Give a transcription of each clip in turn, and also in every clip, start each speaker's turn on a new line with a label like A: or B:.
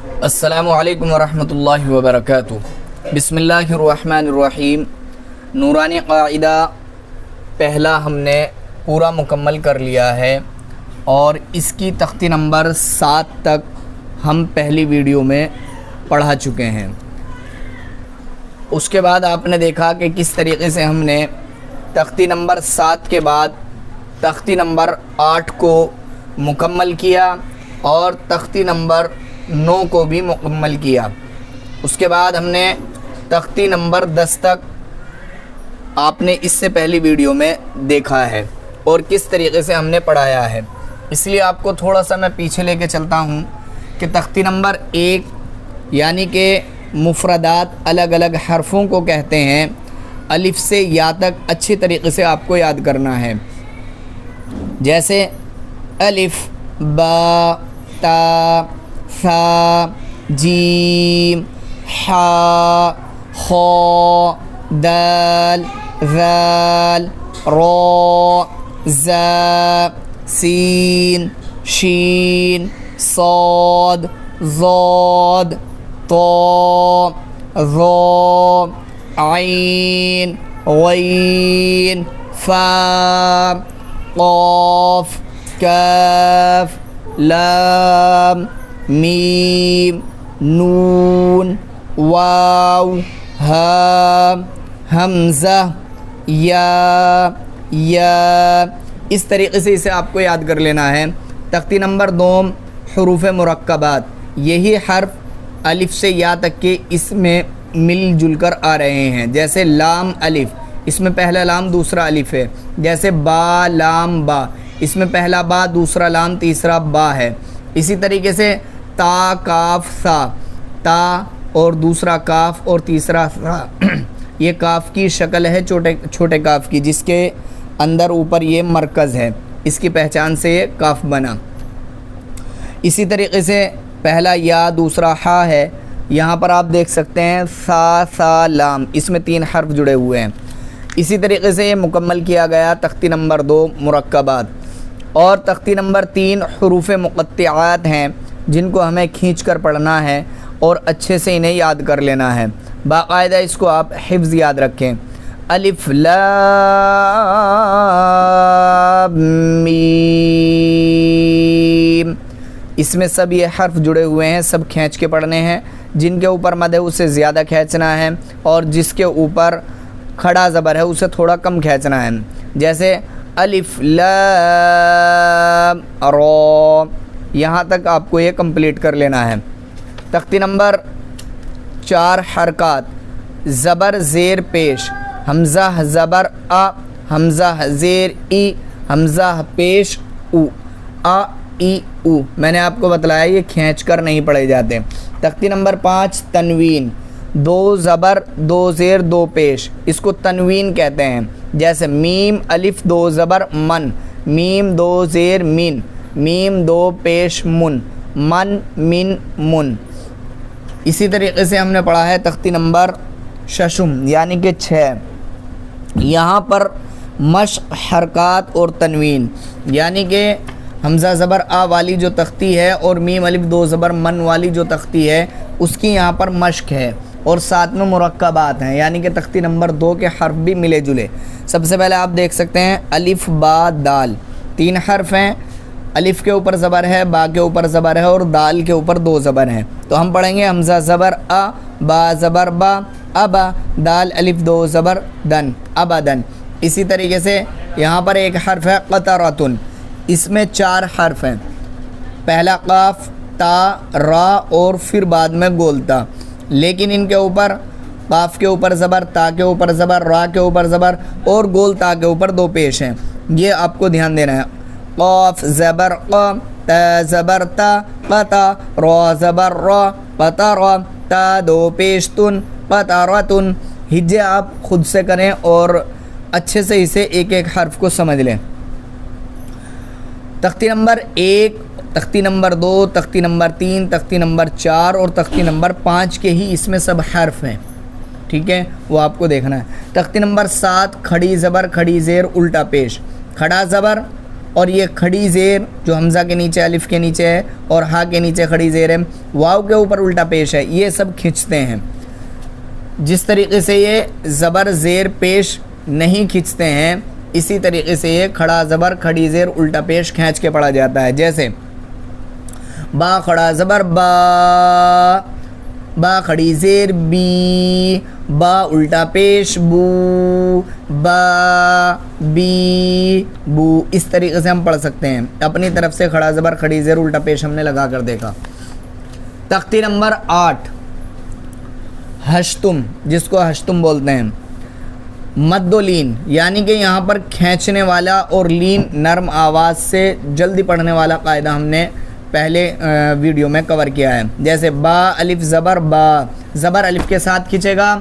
A: السلام علیکم ورحمۃ اللہ وبرکاتہ۔ بسم اللہ الرحمن الرحیم۔ نورانی قاعدہ پہلا ہم نے پورا مکمل کر لیا ہے اور اس کی تختی نمبر 7 تک ہم پہلی ویڈیو میں پڑھا چکے ہیں۔ اس کے بعد آپ نے دیکھا کہ کس طریقے سے ہم نے تختی نمبر 7 کے بعد تختی نمبر 8 کو مکمل کیا اور تختی نمبر 9 کو بھی مکمل کیا۔ اس کے بعد ہم نے تختی نمبر 10 تک آپ نے اس سے پہلی ویڈیو میں دیکھا ہے اور کس طریقے سے ہم نے پڑھایا ہے۔ اس لیے آپ کو تھوڑا سا میں پیچھے لے کے چلتا ہوں کہ تختی نمبر 1 یعنی کہ مفردات الگ الگ حرفوں کو کہتے ہیں، الف سے یا تک اچھی طریقے سے آپ کو یاد کرنا ہے۔ جیسے الف، با، تا، ثا، جیم، حا، خا، دال، ذال، را، زا، سین، شین، صاد، ضاد، طا، ظا، عین، غین، فا، قاف، کاف، لام، میم، نون، واو، ہا، حمزہ، یا، اس طریقے سے اسے آپ کو یاد کر لینا ہے۔ تختی نمبر 2 حروف مرکبات، یہی حرف الف سے یا تک کے اس میں مل جل کر آ رہے ہیں۔ جیسے لام الف، اس میں پہلا لام دوسرا الف ہے۔ جیسے با، لام، با، اس میں پہلا با دوسرا لام تیسرا با ہے۔ اسی طریقے سے تا، کاف، سا، تا اور دوسرا کاف اور تیسرا سا، یہ کاف کی شکل ہے چھوٹے کاف کی، جس کے اندر اوپر یہ مرکز ہے، اس کی پہچان سے یہ کاف بنا۔ اسی طریقے سے پہلا یا دوسرا ہا ہے، یہاں پر آپ دیکھ سکتے ہیں سا، لام، اس میں 3 حرف جڑے ہوئے ہیں۔ اسی طریقے سے یہ مکمل کیا گیا تختی نمبر 2 مرکبات۔ اور تختی نمبر 3 حروف مقطعات ہیں، جن کو ہمیں کھینچ کر پڑھنا ہے اور اچھے سے انہیں یاد کر لینا ہے۔ باقاعدہ اس کو آپ حفظ یاد رکھیں۔ الف، لام، میم، اس میں سب یہ حرف جڑے ہوئے ہیں، سب کھینچ کے پڑھنے ہیں۔ جن کے اوپر مد ہے اسے زیادہ کھینچنا ہے اور جس کے اوپر کھڑا زبر ہے اسے تھوڑا کم کھینچنا ہے۔ جیسے الف، لام، را، یہاں تک آپ کو یہ کمپلیٹ کر لینا ہے۔ تختی نمبر 4 حرکات، زبر زیر پیش، حمزہ زبر آ، حمزہ زیر ای، حمزہ پیش او، آ، ای، او، میں نے آپ کو بتلایا یہ کھینچ کر نہیں پڑھے جاتے۔ تختی نمبر 5 تنوین، 2 زبر 2 زیر 2 پیش، اس کو تنوین کہتے ہیں۔ جیسے میم الف 2 زبر من، میم 2 زیر مین، میم 2 پیش من، من، من، من۔ اسی طریقے سے ہم نے پڑھا ہے تختی نمبر 6 یعنی کہ 6، یہاں پر مشق، حرکات اور تنوین، یعنی کہ حمزہ زبر آ والی جو تختی ہے اور میم الف 2 زبر من والی جو تختی ہے اس کی یہاں پر مشق ہے، اور ساتھ میں مرکبات ہیں، یعنی کہ تختی نمبر 2 کے حرف بھی ملے جلے۔ سب سے پہلے آپ دیکھ سکتے ہیں الف، با، دال، 3 حرف ہیں۔ الف کے اوپر زبر ہے، با کے اوپر زبر ہے اور دال کے اوپر 2 زبر ہیں۔ تو ہم پڑھیں گے حمزہ زبر آ، با زبر با، ابا، دال الف 2 زبر دن، ابدن۔ اسی طریقے سے یہاں پر ایک حرف ہے قطرتن، اس میں 4 حرف ہیں، پہلا قاف، تا، را اور پھر بعد میں گولتا، لیکن ان کے اوپر قاف کے اوپر زبر، تا کے اوپر زبر، را کے اوپر زبر اور گول تا کے اوپر 2 پیش ہیں، یہ آپ کو دھیان دینا ہے۔ قاف زبر قا، تا زبر تا، قطا، را زبر را، قطرا، تا 2 پیش تن، قطرتن۔ ہجے آپ خود سے کریں اور اچھے سے اسے ایک ایک حرف کو سمجھ لیں۔ تختی نمبر 1، تختی نمبر 2، تختی نمبر 3، تختی نمبر 4 اور تختی نمبر 5 کے ہی اس میں سب حرف ہیں، ٹھیک ہے، وہ آپ کو دیکھنا ہے۔ تختی نمبر 7 کھڑی زبر کھڑی زیر الٹا پیش، کھڑا زبر اور یہ کھڑی زیر جو حمزہ کے نیچے الف کے نیچے ہے اور ہا کے نیچے کھڑی زیر ہے، واو کے اوپر الٹا پیش ہے، یہ سب کھنچتے ہیں۔ جس طریقے سے یہ زبر زیر پیش نہیں کھنچتے ہیں، اسی طریقے سے یہ کھڑا زبر کھڑی زیر الٹا پیش کھینچ کے پڑھا جاتا ہے۔ جیسے با کھڑا زبر با، با کھڑی زیر بی، با الٹا پیش بو، با بی بو، اس طریقے سے ہم پڑھ سکتے ہیں۔ اپنی طرف سے کھڑا زبر کھڑی زیر الٹا پیش ہم نے لگا کر دیکھا۔ تختی نمبر 8 ہشتم، جس کو ہشتم بولتے ہیں، مد و لین، یعنی کہ یہاں پر کھینچنے والا اور لین نرم آواز سے جلدی پڑھنے والا قاعدہ ہم نے پہلے ویڈیو میں کور کیا ہے۔ جیسے با الف زبر با، زبر الف کے ساتھ کھینچے گا،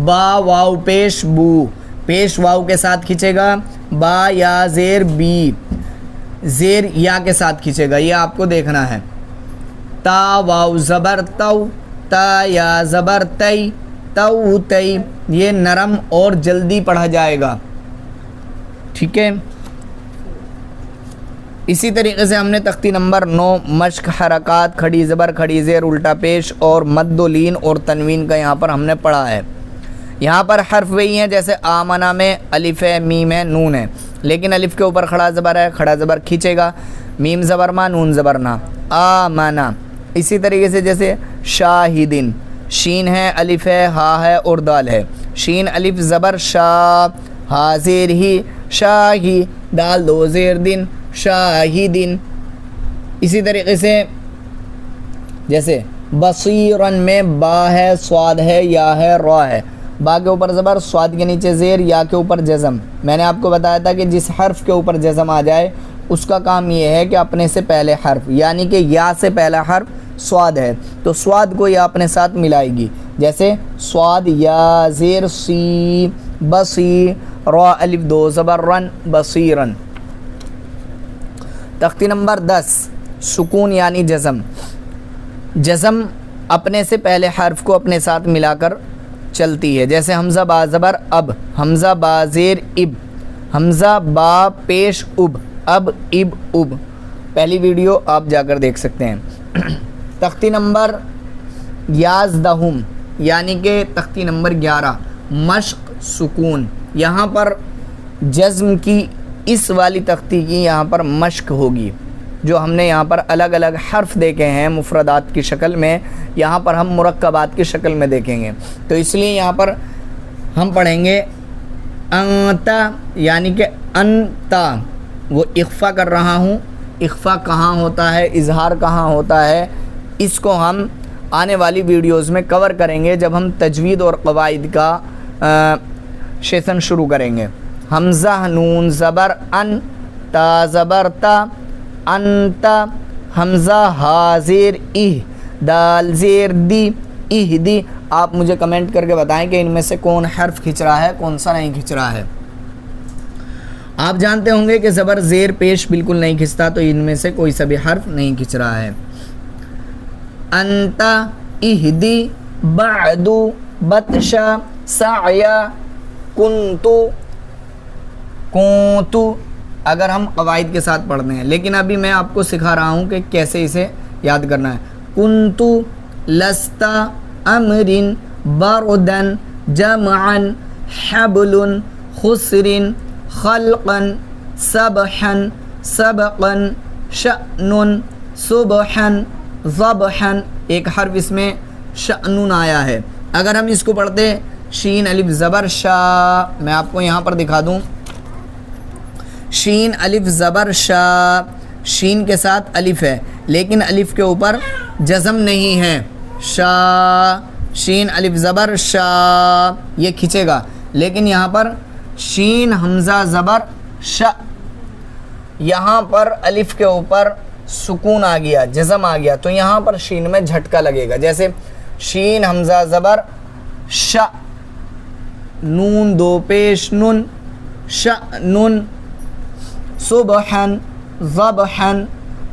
A: با واو پیش بو، پیش واو کے ساتھ کھینچے گا، با یا زیر بی، زیر یا کے ساتھ کھینچے گا، یہ آپ کو دیکھنا ہے۔ تا واو زبر تو، تا یا زبر تی، تو تی، یہ نرم اور جلدی پڑھا جائے گا، ٹھیک ہے۔ اسی طریقے سے ہم نے تختی نمبر 9 مشق حرکات کھڑی زبر کھڑی زیر الٹا پیش اور مد و لین اور تنوین کا یہاں پر ہم نے پڑھا ہے۔ یہاں پر حرف وہی ہیں جیسے آمنا میں الف ہے، میم ہے، نون ہے، لیکن الف کے اوپر کھڑا زبر ہے، کھڑا زبر کھینچے گا، میم زبر ما، نون زبر نا، آمنا۔ اسی طریقے سے جیسے شاہدین، شین ہے، الف ہے، ہا ہے اور دال ہے، شین الف زبر شا، ہا زیر ہی، شاہی، دال دو زیر دن، شاہدین۔ اسی طریقے سے جیسے بصیرن میں با ہے، سواد ہے، یا ہے، را ہے، با کے اوپر زبر، سواد کے نیچے زیر، یا کے اوپر جزم۔ میں نے آپ کو بتایا تھا کہ جس حرف کے اوپر جزم آ جائے اس کا کام یہ ہے کہ اپنے سے پہلے حرف، یعنی کہ یا سے پہلا حرف سواد ہے تو سواد کو یا اپنے ساتھ ملائے گی، جیسے سواد یا زیر سی، بصی، را الف دو زبر رن، بصیرن۔ تختی نمبر 10 سکون یعنی جزم، جزم اپنے سے پہلے حرف کو اپنے ساتھ ملا کر چلتی ہے، جیسے حمزہ با زبر اب، حمزہ با زیر اب، حمزہ با پیش اب، اب اب اب، پہلی ویڈیو آپ جا کر دیکھ سکتے ہیں۔ تختی نمبر 11 یعنی کہ تختی نمبر 11 مشق سکون، یہاں پر جزم کی اس والی تختی کی یہاں پر مشق ہوگی، جو ہم نے یہاں پر الگ الگ حرف دیکھے ہیں مفردات کی شکل میں، یہاں پر ہم مرکبات کی شکل میں دیکھیں گے، تو اس لیے یہاں پر ہم پڑھیں گے انتا، یعنی کہ انتا، وہ اخفا کر رہا ہوں، اخفا کہاں ہوتا ہے، اظہار کہاں ہوتا ہے، اس کو ہم آنے والی ویڈیوز میں کور کریں گے جب ہم تجوید اور قواعد کا سیشن شروع کریں گے۔ حمزہ نون زبر ان، تا زبر تا، انتا، حمزہ ہا زیر اہ، دال زیر دی، اہ دی۔ آپ مجھے کمنٹ کر کے بتائیں کہ ان میں سے کون حرف کھنچ رہا ہے، کون سا نہیں کھنچ رہا ہے۔ آپ جانتے ہوں گے کہ زبر زیر پیش بالکل نہیں کھنچتا، تو ان میں سے کوئی سا بھی حرف نہیں کھنچ رہا ہے۔ انتا، اہدی، بعدو، بطشا، سعیا، کنتو، کنتو، اگر ہم قواعد کے ساتھ پڑھتے ہیں، لیکن ابھی میں آپ کو سکھا رہا ہوں کہ کیسے اسے یاد کرنا ہے۔ کنتو، لستا، امرن، بردن، جمعن، حبل، خسرن، خلقن، سبحن، سبقن، شأنن، صبحن، ضبحن، ایک حرف اس میں شأنن آیا ہے۔ اگر ہم اس کو پڑھتے شین الف زبر شا، میں آپ کو یہاں پر دکھا دوں، شین الف زبر شا، شین کے ساتھ الف ہے لیکن الف کے اوپر جزم نہیں ہے، شا، شین الف زبر شا، یہ کھنچے گا، لیکن یہاں پر شین حمزہ زبر ش، یہاں پر الف کے اوپر سکون آ گیا، جزم آ گیا، تو یہاں پر شین میں جھٹکا لگے گا، جیسے شین حمزہ زبر ش، نون دو پیش نون، شأنن، صبحن، ضبحن،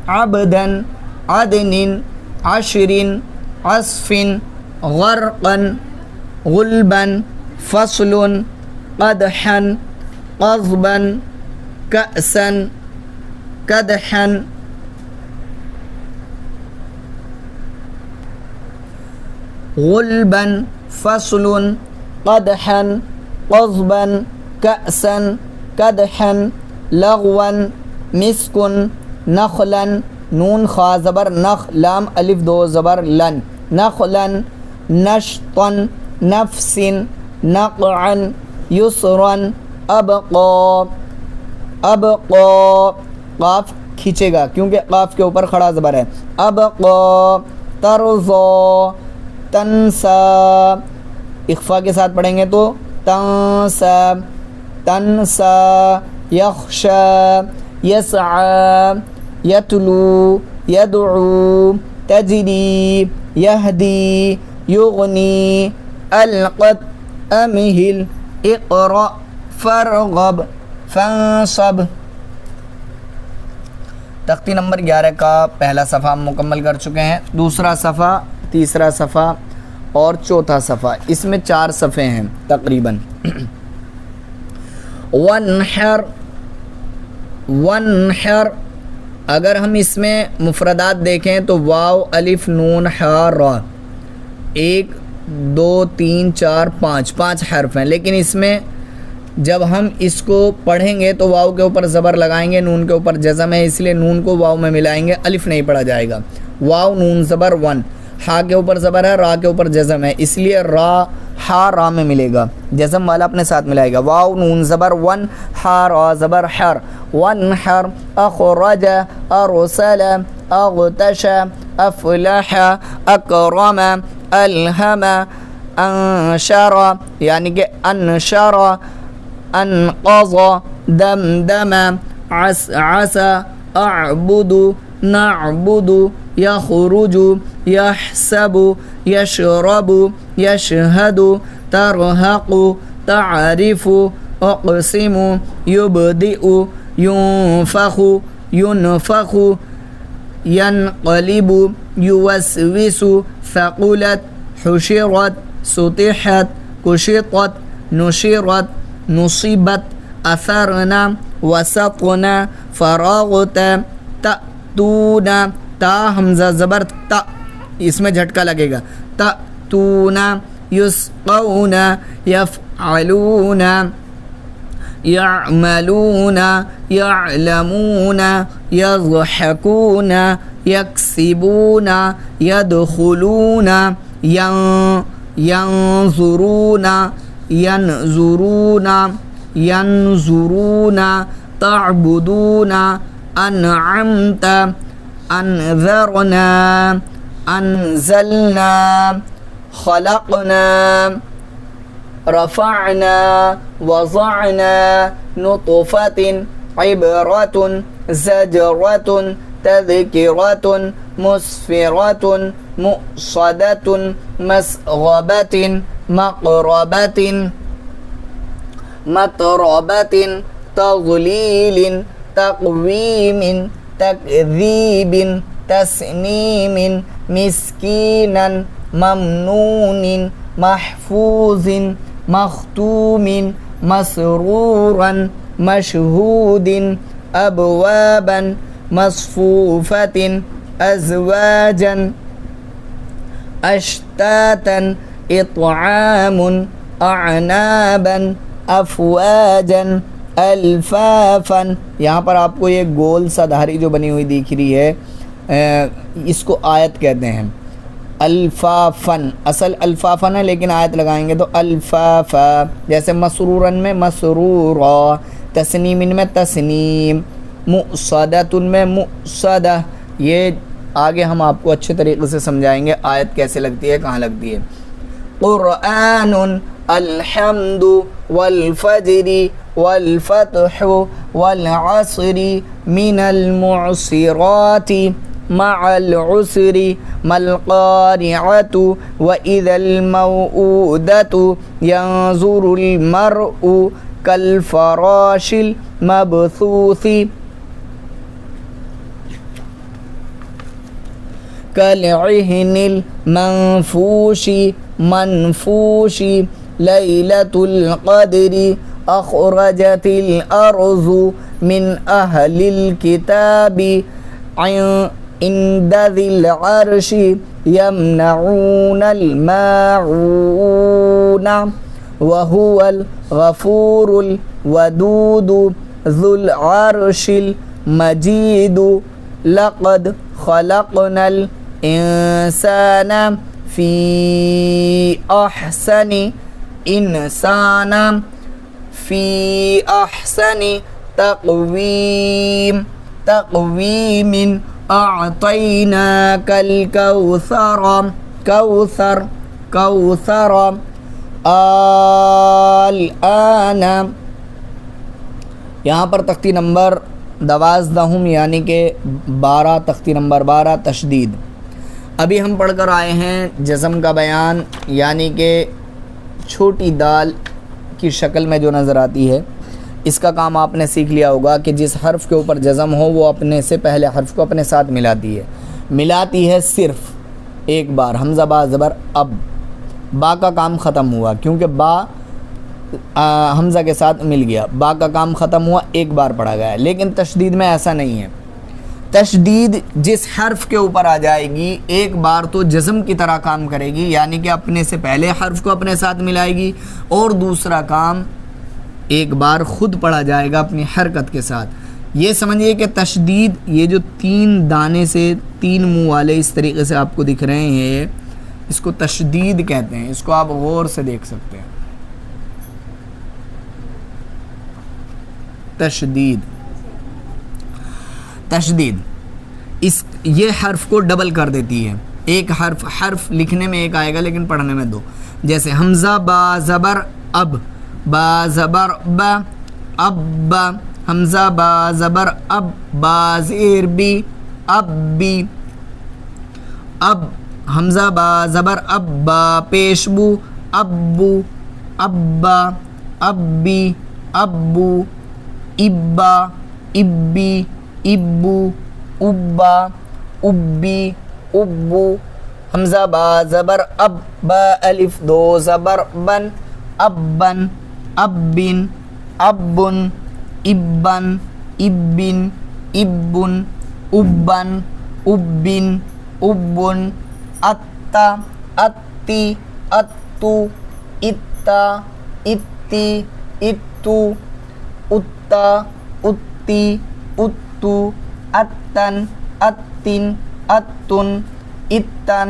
A: عبدن، عدن، عشرن، عصفن، غرقن، غلبن، فصل، قدحن، قضبن، کأسن، قدحا غلبا فصل قدحا قضبا كأسا قدحا لغوا مسك نخلا نون خا زبر نخ لام الف دو زبر لن نخلا نشطا نفس نقعا یسرا ابقا ابقا قاف کھینچے گا کیونکہ قاف کے اوپر کھڑا زبر ہے ابقا ترضا تنسا اخفا کے ساتھ پڑھیں گے تو تنسا تنسا یخشا یسعا یتلو یدعو تجری یہدی یغنی القت امہل اقرأ فرغب فانصب۔ تختی نمبر 11 کا پہلا صفحہ ہم مکمل کر چکے ہیں، دوسرا صفحہ، تیسرا صفحہ اور چوتھا صفحہ، اس میں 4 صفحے ہیں تقریباً۔ وانحر وانحر اگر ہم اس میں مفردات دیکھیں تو واو الف نون حا را 1 2 3 4 5 حرف ہیں، لیکن اس میں جب ہم اس کو پڑھیں گے تو واو کے اوپر زبر لگائیں گے، نون کے اوپر جزم ہے اس لیے نون کو واو میں ملائیں گے، الف نہیں پڑھا جائے گا۔ واو نون زبر ون، ہا کے اوپر زبر ہے، را کے اوپر جزم ہے اس لیے را ہا را میں ملے گا، جزم والا اپنے ساتھ ملائے گا۔ واو نون زبر ون، ہا را زبر حر، وانحر اخرج ارسل اغتش افلح اکرم الہم انشر یعنی کہ انشر انقض دمدم عسعس اعبد نعبد یخرج یحسب یشرب یشہد ترہق تعرف اقسم یبدئ ينفخ ينفخ ينقلب يوسوس ثقلت حشرت سطحت كشطت نشرت نصبت أثرنا وسطنا فراغت تأتون تا حمزہ زبر تا اس میں جھٹکا لگے گا تأتون يسقون يفعلون يعملون يعلمون يضحكون يكسبون يدخلون ينظرون ينظرون ينظرون تعبدون أنعمت أنذرنا أنزلنا خلقنا رفعنا وضعنا نطفة عبرة زجرة تذكرة مسفرة مؤصدة مسغبة مقربة مطربة تضليل تقويم تكذيب تسنيم مسكينا ممنون محفوظ مختوم مسرورا مشهود أبوابا مصفوفة أزواجا أشتاتا إطعام أعنابا أفواجا الفافا۔ یہاں پر آپ کو یہ گول سا دھاری جو بنی ہوئی دکھ رہی ہے اس کو آیت کہتے ہیں، الفافن، اصل الفافن ہے لیکن آیت لگائیں گے تو الفافا، جیسے مسرورن میں مسرورا، تسنیمن میں تسنیم، مؤصدۃ میں مؤصدہ۔ یہ آگے ہم آپ کو اچھے طریقے سے سمجھائیں گے آیت کیسے لگتی ہے، کہاں لگتی ہے۔ قرآن الحمد والفجر والفتح والعصر من المعصرات مع العسر ما القارعة وإذا الموءودة ينظر المرء كالفراش المبثوث كالعهن المنفوش منفوش ليلة القدر أخرجت الأرض من أهل الكتاب عند ذي العرش يمنعون الماعون وهو الغفور الودود ذو العرش المجيد لقد خلقنا الإنسان في أحسن تقويم أعطيناك الكوثر الآن. یہاں پر تختی نمبر 12 یعنی کہ 12 تختی نمبر 12 تشدید. ابھی ہم پڑھ کر آئے ہیں جزم کا بیان، یعنی کہ چھوٹی دال کی شکل میں جو نظر آتی ہے، اس کا کام آپ نے سیکھ لیا ہوگا کہ جس حرف کے اوپر جزم ہو وہ اپنے سے پہلے حرف کو اپنے ساتھ ملاتی ہے صرف ایک بار. حمزہ با زبر اب، با کا کام ختم ہوا کیونکہ با حمزہ کے ساتھ مل گیا، با کا کام ختم ہوا، ایک بار پڑھا گیا. لیکن تشدید میں ایسا نہیں ہے. تشدید جس حرف کے اوپر آ جائے گی ایک بار تو جزم کی طرح کام کرے گی، یعنی کہ اپنے سے پہلے حرف کو اپنے ساتھ ملائے گی، اور دوسرا کام ایک بار خود پڑھا جائے گا اپنی حرکت کے ساتھ. یہ سمجھیے کہ تشدید، یہ جو 3 دانے سے 3 منہ والے اس طریقے سے آپ کو دکھ رہے ہیں، اس کو تشدید کہتے ہیں. اس کو آپ غور سے دیکھ سکتے ہیں. تشدید یہ حرف کو ڈبل کر دیتی ہے. ایک حرف لکھنے میں ایک آئے گا لیکن پڑھنے میں 2. جیسے حمزہ با زبر اب، با زبر با اب، حمزہ با زبر اب، با زیر بی اب بی، اب حمزہ با زبر اب، با پیش بو ابو ابا ابی ابو، ابا ابی ابو ابا ابی ابو. حمزہ با زبر اب، با الف 2 زبر بن ابن ابن ابن ابن ابن ابن ابن ابن ابن، اتا اتی اتو اتا اتی اتو، اتا اتی اتو، اتن اتن اتن اتن